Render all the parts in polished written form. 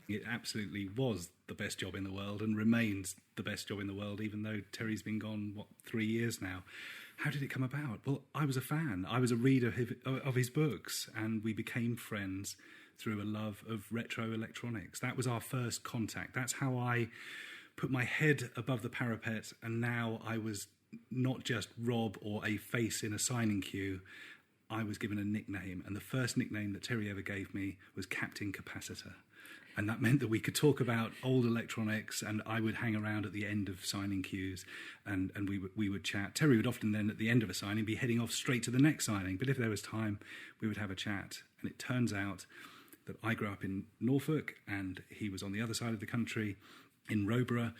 It absolutely was the best job in the world and remains the best job in the world, even though Terry's been gone, 3 years now. How did it come about? Well, I was a fan. I was a reader of his books, and we became friends through a love of retro electronics. That was our first contact. That's how I put my head above the parapet, and now I was not just Rob or a face in a signing queue. I was given a nickname, and the first nickname that Terry ever gave me was Captain Capacitor. And that meant that we could talk about old electronics, and I would hang around at the end of signing queues, and we would chat. Terry would often then, at the end of a signing, be heading off straight to the next signing. But if there was time, we would have a chat. And it turns out that I grew up in Norfolk, and he was on the other side of the country, in Roborough,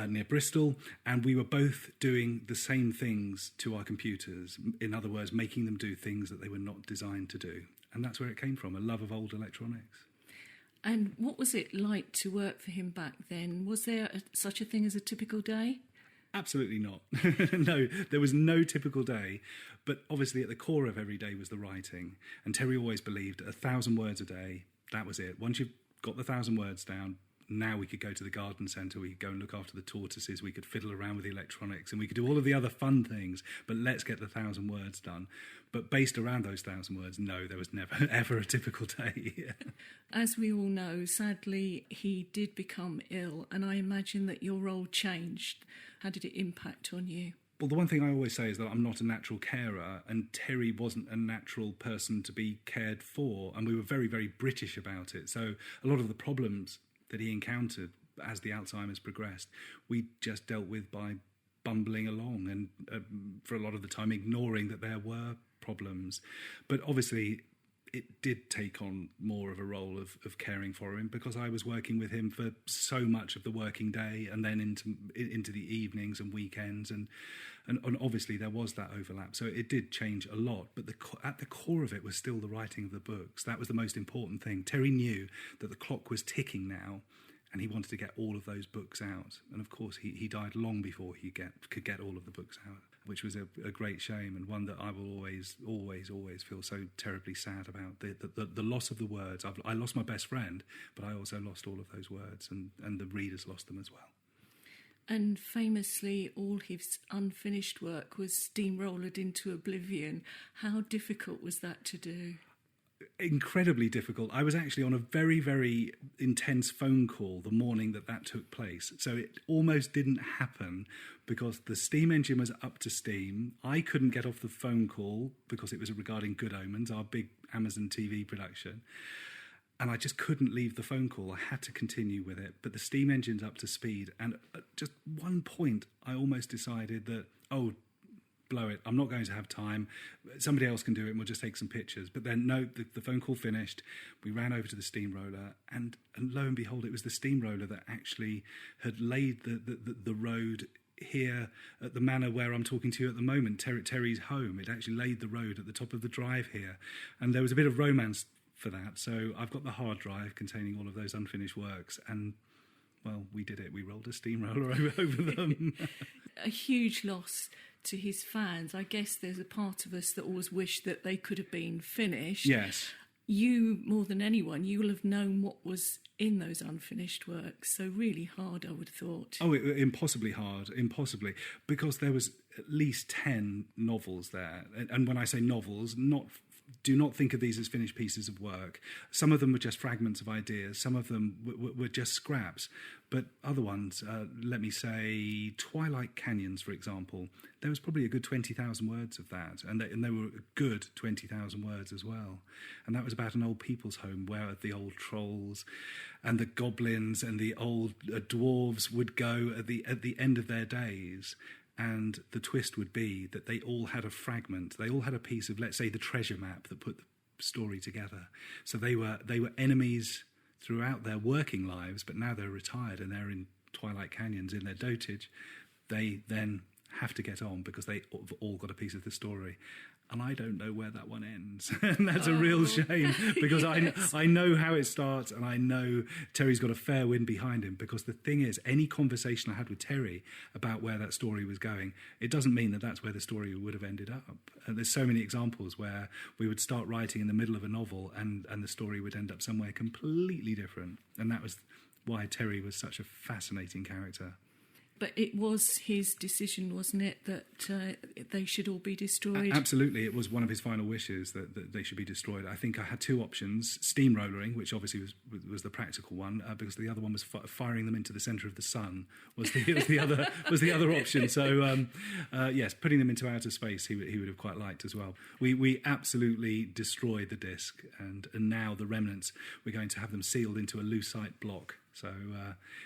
near Bristol, and we were both doing the same things to our computers. In other words, making them do things that they were not designed to do. And that's where it came from, a love of old electronics. And what was it like to work for him back then? Was there such a thing as a typical day? Absolutely not. No, there was no typical day. But obviously at the core of every day was the writing. And Terry always believed 1,000 words a day, that was it. Once you've got the 1,000 words down, now we could go to the garden centre, we could go and look after the tortoises, we could fiddle around with the electronics, and we could do all of the other fun things, but let's get the 1,000 words done. But based around those 1,000 words, no, there was never, ever a typical day. As we all know, sadly, he did become ill, and I imagine that your role changed. How did it impact on you? Well, the one thing I always say is that I'm not a natural carer, and Terry wasn't a natural person to be cared for, and we were very, very British about it. So a lot of the problems that he encountered as the Alzheimer's progressed, we just dealt with by bumbling along and for a lot of the time ignoring that there were problems. But obviously it did take on more of a role of caring for him, because I was working with him for so much of the working day and then into the evenings and weekends, and obviously there was that overlap. So it did change a lot, but at the core of it was still the writing of the books. That was the most important thing. Terry knew that the clock was ticking now, and he wanted to get all of those books out. And of course, he died long before he could get all of the books out, which was a great shame, and one that I will always, always, always feel so terribly sad about. The loss of the words. I lost my best friend, but I also lost all of those words, and the readers lost them as well. And famously, all his unfinished work was steamrolled into oblivion. How difficult was that to do? Incredibly difficult. I was actually on a very, very intense phone call the morning that took place. So it almost didn't happen because the steam engine was up to steam. I couldn't get off the phone call because it was regarding Good Omens, our big Amazon TV production. And I just couldn't leave the phone call. I had to continue with it. But the steam engine's up to speed. And at just one point, I almost decided that, blow it, I'm not going to have time, somebody else can do it and we'll just take some pictures. But then no, the phone call finished, we ran over to the steamroller, and lo and behold, it was the steamroller that actually had laid the road here at the manor where I'm talking to you at the moment, Terry's home. It actually laid the road at the top of the drive here, and there was a bit of romance for that. So I've got the hard drive containing all of those unfinished works, and well, we did it. We rolled a steamroller over them. A huge loss to his fans. I guess there's a part of us that always wish that they could have been finished. Yes. You, more than anyone, you will have known what was in those unfinished works. So really hard, I would have thought. Oh, impossibly hard, impossibly. Because there was at least 10 novels there. And when I say novels, do not think of these as finished pieces of work. Some of them were just fragments of ideas. Some of them were just scraps. But other ones, let me say Twilight Canyons, for example, there was probably a good 20,000 words of that. And they were a good 20,000 words as well. And that was about an old people's home where the old trolls and the goblins and the old dwarves would go at the end of their days. And the twist would be that they all had a fragment. They all had a piece of, let's say, the treasure map that put the story together. So they were enemies throughout their working lives, but now they're retired and they're in Twilight Canyons in their dotage. They then have to get on because they've all got a piece of the story. And I don't know where that one ends. And that's a real shame, because Yes. I know how it starts, and I know Terry's got a fair wind behind him, because the thing is, any conversation I had with Terry about where that story was going, it doesn't mean that that's where the story would have ended up. And there's so many examples where we would start writing in the middle of a novel and the story would end up somewhere completely different. And that was why Terry was such a fascinating character. But it was his decision, wasn't it, that they should all be destroyed? Absolutely. It was one of his final wishes that they should be destroyed. I think I had two options: steamrollering, which obviously was the practical one, because the other one was firing them into the centre of the sun was the other option. So yes, putting them into outer space he would have quite liked as well. We absolutely destroyed the disc, and now the remnants, we're going to have them sealed into a lucite block. So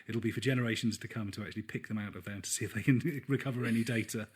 it'll be for generations to come to actually pick them out of there to see if they can recover any data.